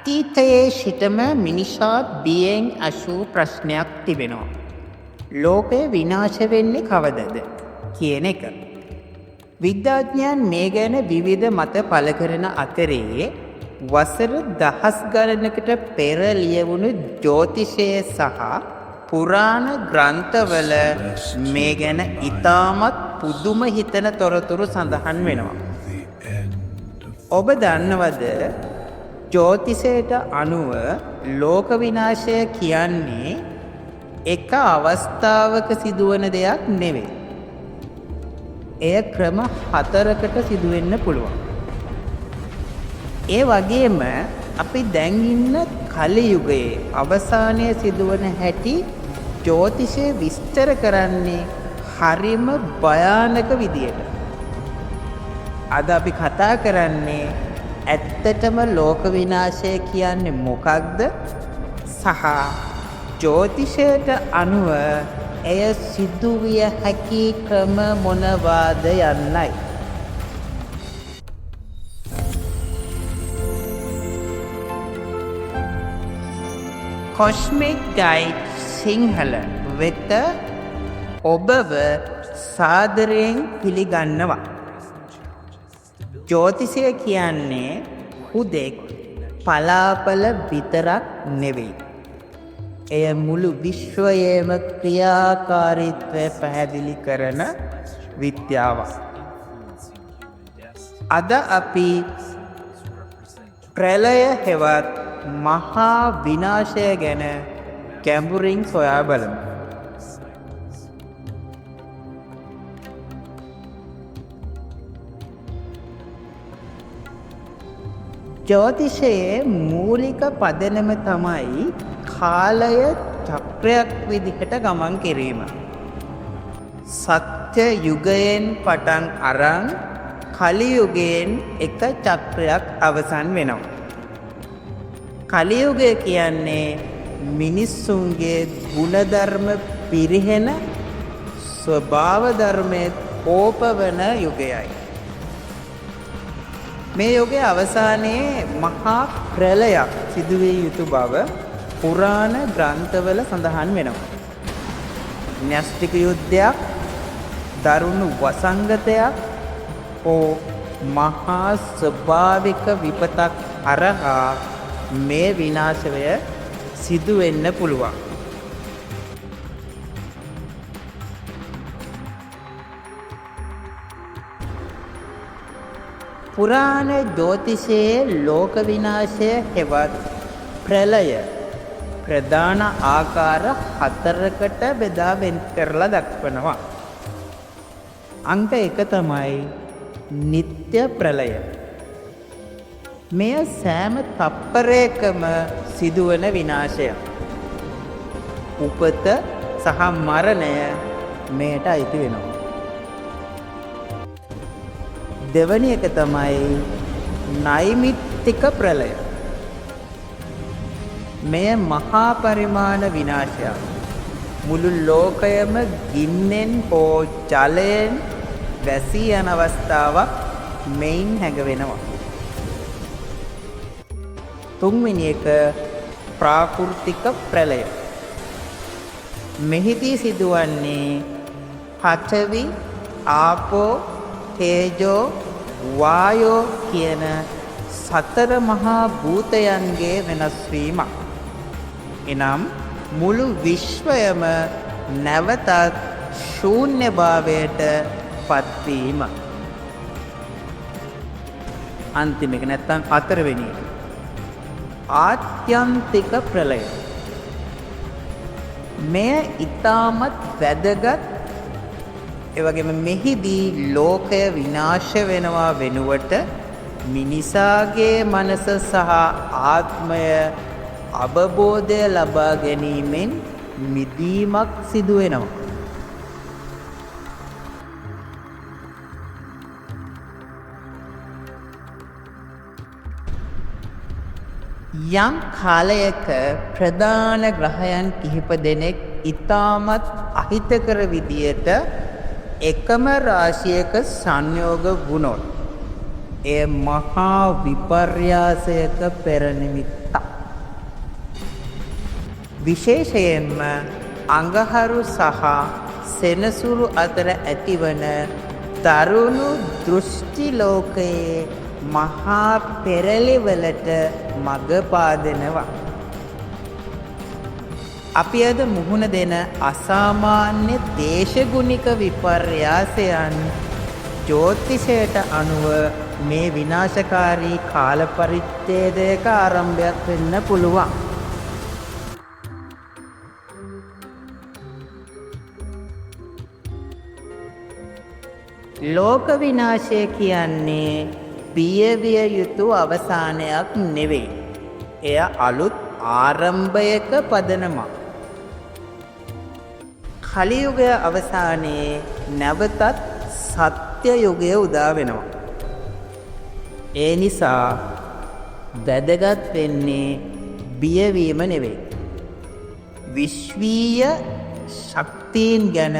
අතීතයේ සිටම මිනිසා බියෙන් අසූ ප්‍රශ්නයක් තිබෙනවා. ලෝකය විනාශ වෙන්නේ කවදද කියන එක. විද්‍යාඥයන් මේ ගැන විවිධ මත පළ කරන අතරේ වසර දහස් ගණනකට පෙර ලියවුණු ජ්‍යොතිෂය සහ පුරාණ ග්‍රන්ථවල මේ ගැන ඉතාමත් පුදුම හිතන තොරතුරු සඳහන් වෙනවා. ඔබ දන්නවද ජ්‍යොතිෂයට අනුව ලෝක විනාශය කියන්නේ එක අවස්ථාවක සිදුවන දෙයක් නෙවෙයි. එය ක්‍රම 4කට සිදුවෙන්න පුළුවන්. ඒ වගේම අපි දැන් ඉන්න කලි යුගයේ අවසානයේ සිදුවන හැටි ජ්‍යොතිෂය විස්තර කරන්නේ හරිම භයානක විදියට. අද අපි කතා කරන්නේ ඇත්තටම ලෝක විනාශය කියන්නේ මොකක්ද සහ ජ්‍යොතිෂයට අනුව එය සිදුවිය හැකි ක්‍රම මොනවාද යන්නයි. කොස්මික් ගයිඩ් සිංහල වෙත ඔබව සාදරයෙන් පිළිගන්නවා. ජ්‍යොතිෂය කියන්නේ හුදෙක් පලාපල විතරක් නෙවෙයි. එය මුළු විශ්වයේම ක්‍රියාකාරීත්වය පැහැදිලි කරන විද්‍යාවක්. අද අපි ප්‍රලය හෙවත් මහා විනාශය ගැන ගැඹුරින් සොයා බලමු. ජ්‍යොතිෂයේ මූලික පදනම තමයි කාලය චක්‍රයක් විදිහට ගමන් කිරීම. සත්‍ය යුගයෙන් පටන් අරන් කලි යුගයෙන් එක චක්‍රයක් අවසන් වෙනවා. කලි යුගය කියන්නේ මිනිස්සුන්ගේ ගුණධර්ම පිරිහෙන ස්වභාව ධර්මයේ කෝපවන යුගයයි. මේ යුගයේ අවසානයේ මහා ප්‍රලයක් සිදුවිය යුතු බව පුරාණ ග්‍රන්ථවල සඳහන් වෙනවා. න්‍යෂ්ටික යුද්ධයක්, දරුණු වසංගතයක් හෝ මහා ස්වභාවික විපතක් හරහා මේ විනාශය සිදු වෙන්න පුළුවන්. පුරාණ ජ්‍යොතිෂයේ ලෝක විනාශය හෙවත් ප්‍රලය ප්‍රධාන ආකාර 4කට බෙදා වෙන් කරලා දක්වනවා. අංක 1 තමයි නිත්‍ය ප්‍රලය. මෙය සෑම තප්පරයකම සිදුවන විනාශයක්. උපත සහ මරණය මෙයට අයිති වෙනවා. දෙවැනි එක තමයි නෛමිත්තික ප්‍රලය. මෙය මහා පරිමාණ විනාශයක්. මුළු ලෝකයම ගින්නෙන් හෝ ජලයෙන් වැසී යන අවස්ථාවක් මෙයින් හැඟවෙනවා. තුන්වෙනි එක ප්‍රාකෘතික ප්‍රලය. මෙහිදී සිදුවන්නේ පඨවි, ආපෝ, තේජෝ, වායෝ කියන 4 මහා භූතයන්ගේ වෙනස් වීමක්. එනම් මුළු විශ්වයම නැවතත් ශූන්‍යභාවයට පත්වීම. අන්තිම එක නැත්නම් 4 වෙනි එක ආත්‍යන්තික ප්‍රලය. මෙය ඊටමත් වැදගත්. ඒ වගේම මෙහිදී ලෝකය විනාශ වෙනවා වෙනුවට මිනිසාගේ මනස සහ ආත්මය අවබෝධය ලබා ගැනීමෙන් මිදීමක් සිදු වෙනවා. යම් කාලයක ප්‍රධාන ග්‍රහයන් කිහිප දෙනෙක් ඊටමත් අහිතකර විදියට එකම රාශියක සංයෝග වුණොත් එය මහා විපර්යාසයක පෙරනිමිත්තක්. විශේෂයෙන්ම අඟහරු සහ සෙනසුරු අතර ඇතිවන තරුණු දෘෂ්ටි ලෝකයේ මහා පෙරළිවලට මඟ පාදනවා. අපි අද මුහුණ දෙන අසාමාන්‍ය දේශගුණික විපර්යාසයන් ජ්‍යොතිෂයට අනුව මේ විනාශකාරී කාල පරිච්ඡේදයක ආරම්භයක් වෙන්න පුළුවන්. ලෝක විනාශය කියන්නේ බියවිය යුතු අවසානයක් නෙවෙයි. එය අලුත් ආරම්භයක පදනමක්. කලියුගය අවසානයේ නැවතත් සත්‍ය යුගය උදා වෙනවා. ඒ නිසා වැදගත් වෙන්නේ බියවීම නෙවෙයි. විශ්වීය ශක්තියින් ගැන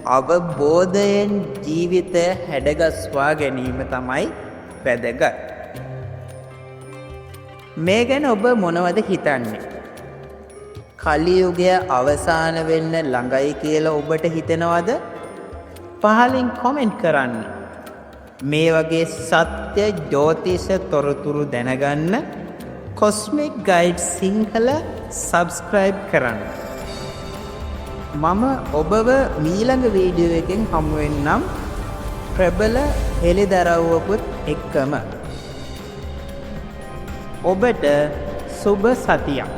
අවබෝධයෙන් ජීවිතය හැඩගස්වා ගැනීම තමයි වැදගත්. මේ ගැන ඔබ මොනවද හිතන්නේ? කලියුගය අවසාන වෙන්න ළඟයි කියලා ඔබට හිතෙනවද? පහලින් කොමෙන්ට් කරන්න. මේ වගේ සත්‍ය ජ්‍යොතිෂ තොරතුරු දැනගන්න කොස්මික් ගයිඩ් සිංහල සබ්ස්ක්‍රයිබ් කරන්න. මම ඔබව මීළඟ වීඩියෝ එකෙන් හමු වෙන්නම් ප්‍රබල හෙළිදරව්වකුත් එක්කම. ඔබට සුබ සතියක්.